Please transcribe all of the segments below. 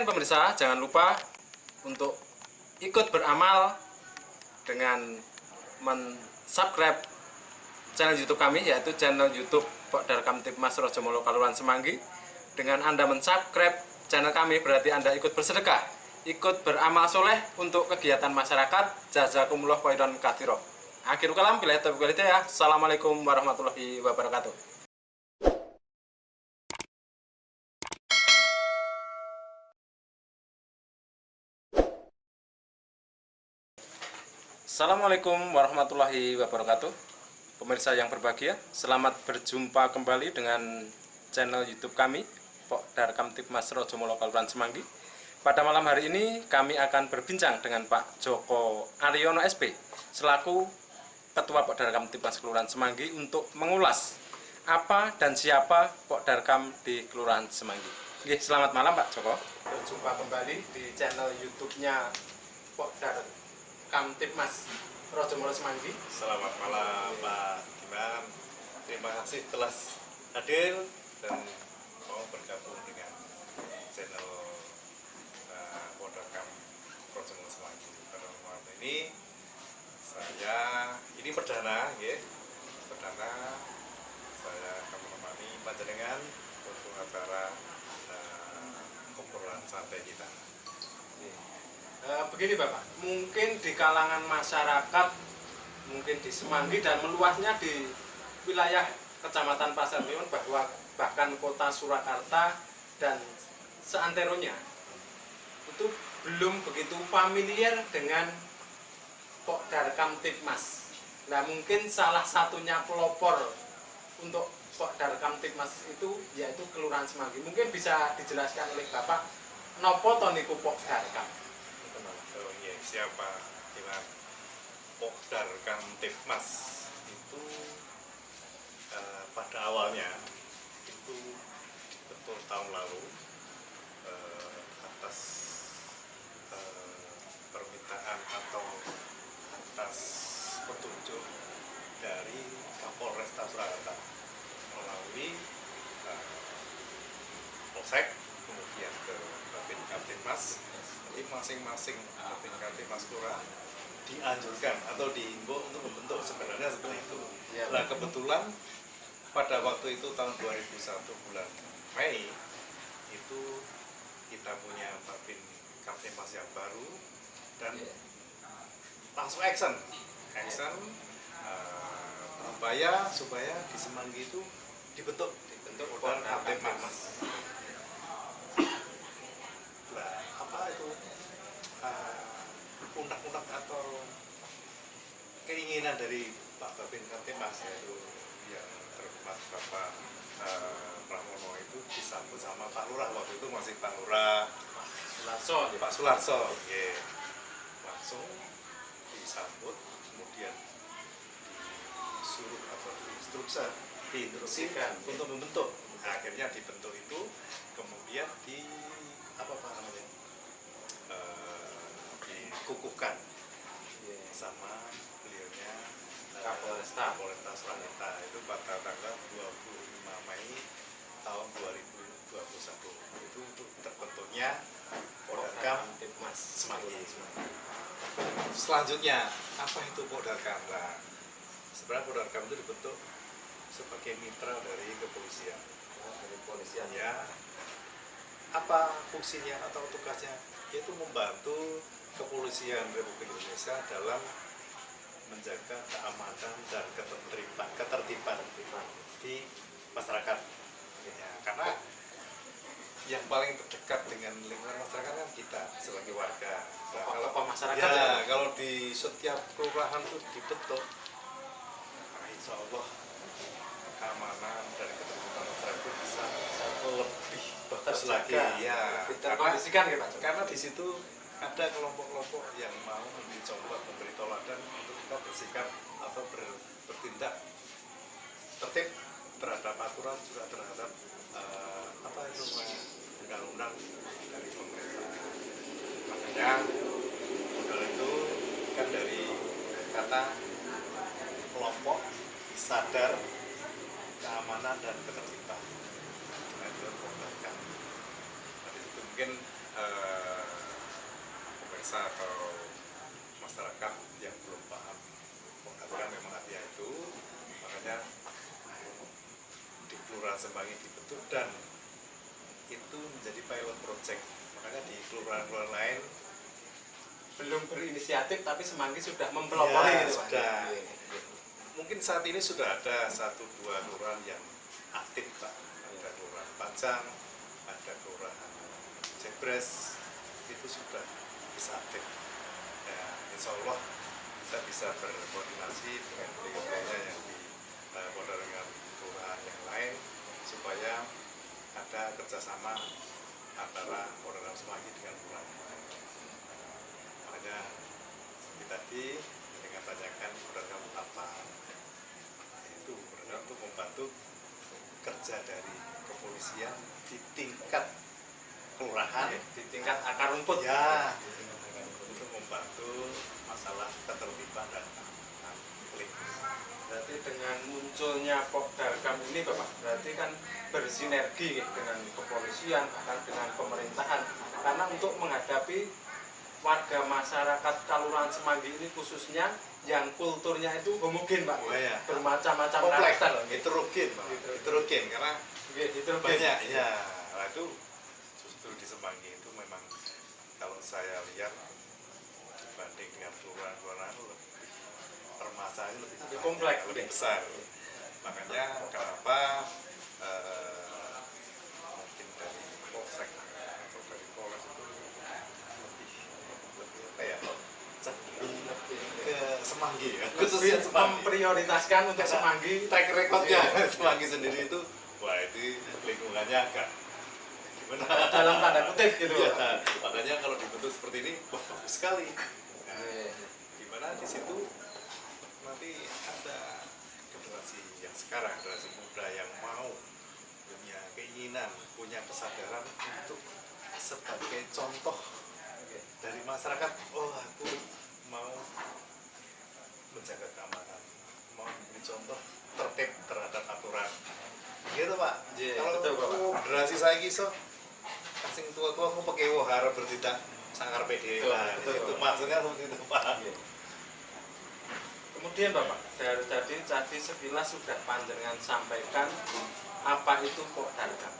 pemirsa, jangan lupa untuk ikut beramal dengan men-subscribe channel YouTube kami, yaitu channel YouTube Pokdar Kamtibmas Rojomolo Kalurahan Semanggi. Dengan Anda men-subscribe channel kami berarti Anda ikut bersedekah, ikut beramal soleh untuk kegiatan masyarakat. Jazakumullah khairan katsiran. Akhirul kalam, billahi taufiq wal hidayah. Assalamualaikum warahmatullahi wabarakatuh. Assalamualaikum warahmatullahi wabarakatuh. Pemirsa yang berbahagia, selamat berjumpa kembali dengan channel YouTube kami, Pokdar Kamtibmas Rojomolo Kalurahan Semanggi. Pada malam hari ini kami akan berbincang dengan Pak Joko Aryono SP selaku Ketua Pokdar Kamtibmas Kelurahan Semanggi untuk mengulas apa dan siapa Pokdarkam di Kelurahan Semanggi. Oke, selamat malam Pak Joko. Berjumpa kembali di channel YouTube-nya Pokdar Kamtibmas Rojomolo Semanggi. Selamat malam Pak Diman. Terima kasih telah hadir dan mau bergabung dengan channel Pokdarkam Rojomolo Semanggi. Pada malam ini ini perdana, ya. Perdana saya akan menemani panjenengan untuk acara obrolan santai kita. Begini Bapak, mungkin di kalangan masyarakat, mungkin di Semanggi dan meluasnya di wilayah Kecamatan Pasar Mewon, bahkan kota Surakarta dan seanteronya itu belum begitu familiar dengan Pokdar Kamtibmas. Nah, mungkin salah satunya pelopor untuk Pokdar Kamtibmas itu yaitu Kelurahan Semanggi. Mungkin bisa dijelaskan oleh Bapak nopo to niku Pokdarkam? Siapa Diman? Pokdar Kamtibmas itu pada awalnya itu betul tahun lalu atas permintaan atau atas petunjuk dari Kapolresta Surakarta melalui Polsek, kemudian ke Babin Kamtibmas. Jadi masing-masing Babin Kamtibmas Kelurahan dianjurkan atau diimbau untuk membentuk, sebenarnya seperti itu. Nah, kebetulan pada waktu itu tahun 2001 bulan Mei itu kita punya Babin Kamtibmas yang baru dan langsung action upaya supaya di Semanggi itu dibentuk Pokdar Kamtibmas. Nah, apa itu undang-undang atau keinginan dari Pak Babin Kamtibmas, yaitu yang terhormat Bapak Pramono itu disambut sama Pak Lurah, waktu itu masih Pak Lurah Pak Sularso, ya. Langsung disambut, kemudian disuruh atau diinstruksikan untuk membentuk. Nah, akhirnya dibentuk itu, kemudian dikukuhkan sama beliaunya Kapolresta Surakarta itu pada tanggal 25 Mei tahun 2021 itu untuk terbentuknya Pokdarkam Kamtibmas Semanggi. Selanjutnya apa itu Pokdarkam? Nah, sebenarnya Pokdarkam itu dibentuk sebagai mitra dari kepolisian. Ya, apa fungsinya atau tugasnya? Yaitu membantu Kepolisian Republik Indonesia dalam menjaga keamanan dan ketertiban di masyarakat. Ya, karena yang paling terdekat dengan lingkungan masyarakat kan kita sebagai warga. Nah, kalau masyarakat kalau di setiap kelurahan itu dibentuk, nah, insya Allah keamanan dan ketertiban masyarakat bisa lebih bagus lagi. Ya, karena di situ ada kelompok-kelompok yang mau mencoba memberi toladan untuk kita bersikap atau bertindak tertib terhadap aturan, juga terhadap undang-undang dari pemerintah. Makanya modal itu kan dari kata kelompok sadar keamanan dan ketertiban. Nah, itu Pokdarkam. Dari itu mungkin pemirsa atau masyarakat yang belum paham pengaturan memang artinya itu, makanya di Kelurahan Semanggi dibentuk dan itu menjadi pilot project. Makanya di kelurahan-kelurahan lain Belum berinisiatif tapi Semanggi sudah mempelopori ya, gitu Pak. sudah. Mungkin saat ini sudah ada 1-2 kelurahan yang aktif Pak. Ada kelurahan Pacang, ada kelurahan Jebres, itu sudah bisa aktif. Ya, insya Allah kita bisa berkoordinasi dengan beliau-beliaunya yang di dengan kelurahan yang lain supaya ada kerjasama antara Kodam Semanggi dengan kelurahan yang lain. Makanya seperti tadi dengan tanyakan program apa, itu program untuk membantu kerja dari kepolisian di tingkat kelurahan, Di tingkat akar rumput. ya, untuk membantu masalah ketertiban dan keamanan lingkungan. Berarti dengan munculnya Pokdarkam ini Bapak, berarti kan bersinergi dengan kepolisian, bahkan dengan pemerintahan. Karena untuk menghadapi warga masyarakat Kelurahan Semanggi ini khususnya yang kulturnya itu homogen Pak, Oh, ya. bermacam-macam Kompleks, karakter. heterogen, Pak. Heterogen karena Heterogen. banyak, ya. Nah, itu justru di Semanggi itu memang kalau saya lihat dibanding dengan kelurahan-kelurahan lebih permasalahannya lebih Lebih banyak, kompleks, lebih besar. Makanya kenapa mungkin dari Polsek atau dari Polres itu lebih apa ya, cenderung ke Semanggi ya, khususnya Lebih Semanggi. memprioritaskan untuk Karena Semanggi. track recordnya Semanggi sendiri itu, wah itu lingkungannya agak gimana? Dalam tanda kutip gitu. Iya, Pak. makanya kalau dibentuk seperti ini, wah bagus sekali. Nah, gimana di situ nanti ada generasi yang sekarang, generasi muda yang mau punya keinginan, punya kesadaran untuk sebagai contoh dari masyarakat. Oh, aku mau menjaga keamanan, mau menjadi contoh tertib terhadap aturan. Gitu Pak. Iya, Kalau betul, Bapak. generasi saya kisah kasing tua-tua aku pakai harap bertindak sangar PD. Betul, Nah, betul, itu Bapak. maksudnya seperti itu Pak. Kemudian Bapak, dari tadi sekilas sudah panjenengan sampaikan apa itu Pokdarkam.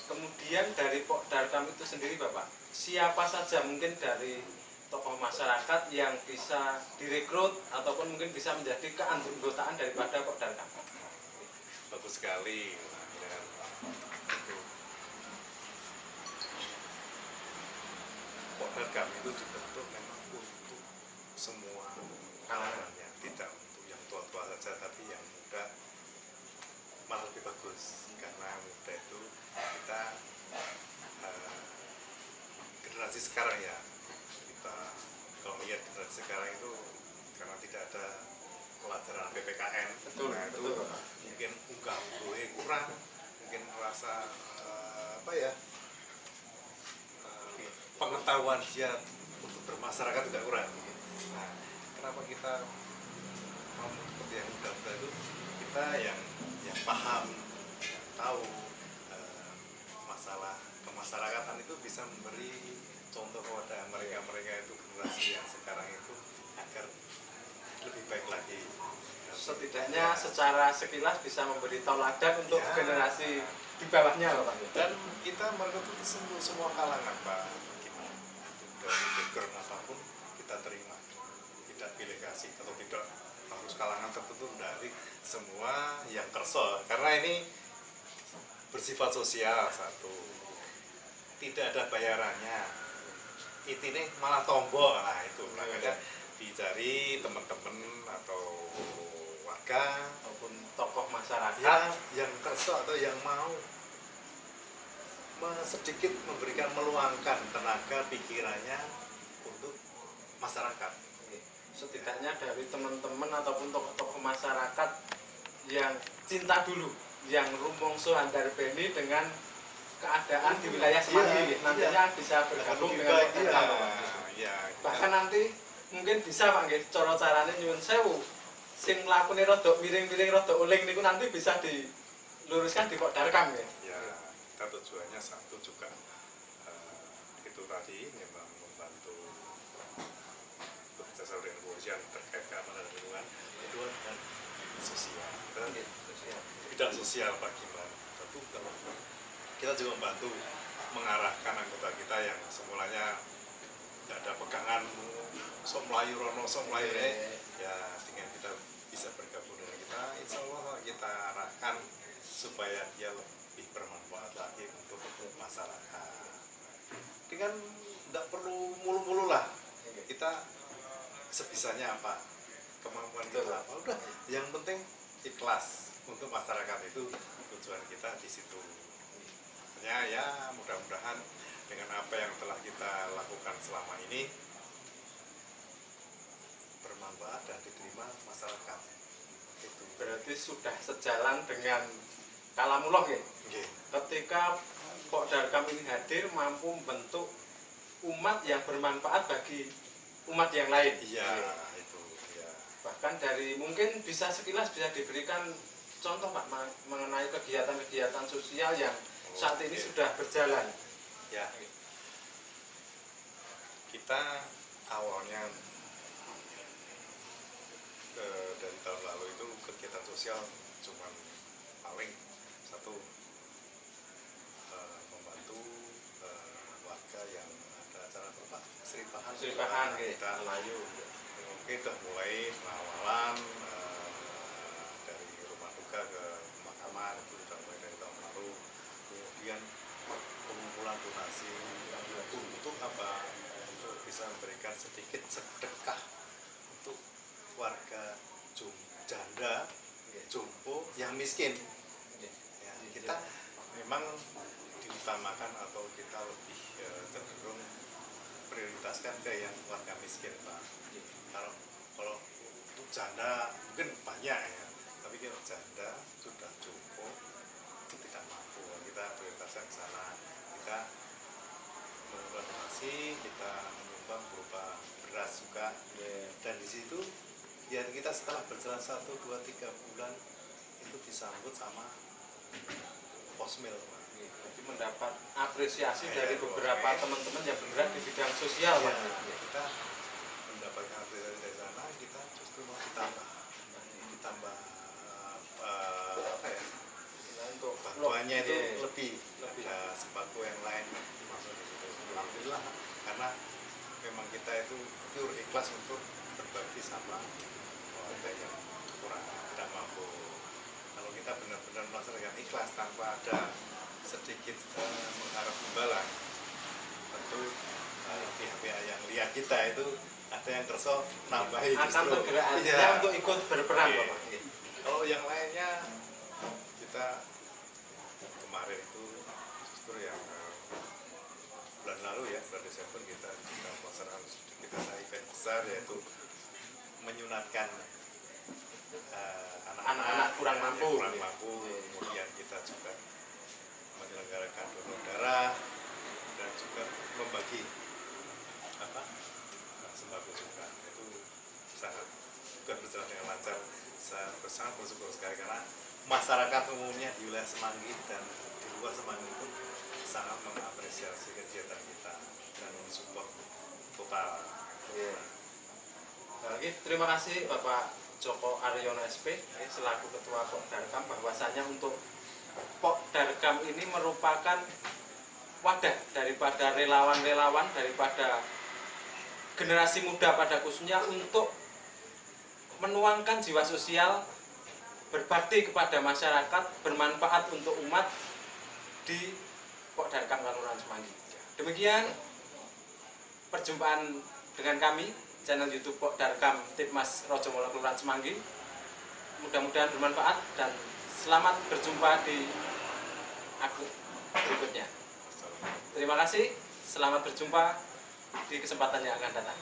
Kemudian dari Pokdarkam itu sendiri Bapak, siapa saja mungkin dari tokoh masyarakat yang bisa direkrut ataupun mungkin bisa menjadi keanggotaan daripada Pokdarkam. Bagus sekali. Ya, itu. Pokdarkam itu dibentuk memang untuk semua kalangan ya, tidak untuk yang tua-tua saja, tapi yang muda malah lebih bagus karena muda itu kita generasi sekarang ya, kita kalau melihat generasi sekarang itu karena tidak ada pelajaran PPKN, Betul, nah itu betul. mungkin unggah-ungguhnya kurang, mungkin merasa apa ya, pengetahuan dia untuk bermasyarakat juga kurang. Nah, kenapa kita mau seperti yang muda-muda itu, kita yang paham, yang tahu masalah kemasyarakatan itu bisa memberi contoh kepada mereka-mereka itu, generasi yang sekarang itu, agar lebih baik lagi. Setidaknya secara sekilas bisa memberi tauladan untuk Ya. generasi di bawahnya Bapak. Dan kita merekrut semua kalangan Pak, gimana dari background apapun kita terima, tidak pilih kasih atau tidak harus kalangan tertentu, dari semua yang kerso, karena ini bersifat sosial. Satu, tidak ada bayarannya, intinya malah tombol. Nah itu makanya dicari teman-teman atau warga Ataupun tokoh masyarakat yang kerso atau yang mau sedikit memberikan, meluangkan tenaga pikirannya untuk masyarakat. setidaknya dari teman-teman ataupun tokoh-tokoh masyarakat yang cinta dulu, yang rumongso handarbeni dengan keadaan di wilayah Semanggi, Iya, nantinya bisa bergabung Lebih dengan baik, Pokdarkam, iya. Bapak. Ya, Bahkan nanti mungkin bisa Pak nggih, cara carane nyuwun sewu sing lakune rada miring-miring rada uling niku nanti bisa diluruskan di Pokdarkam nggih. ya kita tujuannya satu juga itu tadi memang membantu bekerjasama dengan kepolisian terkait keamanan lingkungan, kedua dan sosial. Bidang sosial Pak Giman, tentu kalau kita juga membantu mengarahkan anggota kita yang semulanya tidak ada pegangan sok Melayu Rono, sok Melayu ya dengan kita bisa bergabung dengan kita, insya Allah kita arahkan supaya dia lebih bermanfaat lagi untuk masyarakat. Dengan tidak perlu mulu-mulu lah, kita sebisanya apa, kemampuan kita apa, udah yang penting ikhlas untuk masyarakat, itu tujuan kita di situ. Ya mudah-mudahan dengan apa yang telah kita lakukan selama ini bermanfaat dan diterima masyarakat. Itu Berarti sudah sejalan dengan Kalamuloh ya? okay. Ketika Pok Darkam ini hadir mampu membentuk umat yang bermanfaat bagi umat yang lain. Iya, itu ya. Bahkan dari mungkin bisa sekilas bisa diberikan contoh Pak mengenai kegiatan-kegiatan sosial yang saat ini sudah berjalan. Ya, kita awalnya dari tahun lalu itu kegiatan sosial cuman paling satu membantu warga yang ada acara apa Seripahan kita Melayu. Kita mulai pengawalan dari rumah duka ke pemakaman, itu sudah mulai dari tahun lalu. Kemudian pengumpulan donasi untuk apa? Untuk bisa memberikan sedikit sedekah untuk warga janda, jompo yang miskin. Ya, kita memang diutamakan atau kita lebih cenderung prioritaskan ke yang warga miskin, Pak. Kalau untuk janda mungkin banyak ya, tapi kalau janda sudah jompo itu tidak mampu, kita prioritaskan ke sana. Kita mengumpulkan donasi, kita menyumbang berupa beras juga, dan di situ ya kita setelah berjalan 1, 2, 3 bulan itu disambut sama posmil. Jadi mendapat apresiasi dari beberapa teman-teman yang bergerak di bidang sosial, Pak. Kita mendapatkan apresiasi dari sana, kita justru mau ditambah apa ya? Untuk bantuannya itu lebih ada sembako yang lain masuk di situ. Alhamdulillah, karena memang kita itu pure ikhlas untuk berbagi sama warga yang kurang, tidak mampu. Kalau kita benar-benar melaksanakan ikhlas tanpa ada sedikit mengharap imbalan, tentu pihak-pihak yang lihat kita itu ada yang kerso nambahi akan bergerak untuk ikut berperan, Bapak. Kalau yang lainnya kita kemarin itu justru yang bulan lalu ya, bulan Desember kita melaksanakan sedikit event besar, yaitu menyunatkan anak-anak kurang mampu. Kemudian kita juga menyelenggarakan donor darah dan juga membagi sembako juga. Itu sangat berjalan dengan lancar. Saya sangat bersyukur sekali karena masyarakat umumnya di wilayah Semanggi dan di luar Semanggi itu sangat mengapresiasi kegiatan kita dan mensupport total. Lagi terima kasih Bapak Joko Aryono SP selaku Ketua Pok Darkam, bahwasanya untuk Pok Darkam ini merupakan wadah daripada relawan-relawan, daripada generasi muda pada khususnya untuk menuangkan jiwa sosial, berbakti kepada masyarakat, bermanfaat untuk umat di Pok Darkam Kelurahan Semanggi. Demikian perjumpaan dengan kami channel YouTube Pok Darkam Tipmas Rojomolo Kelurahan Semanggi. Mudah-mudahan bermanfaat dan selamat berjumpa di akun berikutnya. Terima kasih, selamat berjumpa di kesempatan yang akan datang.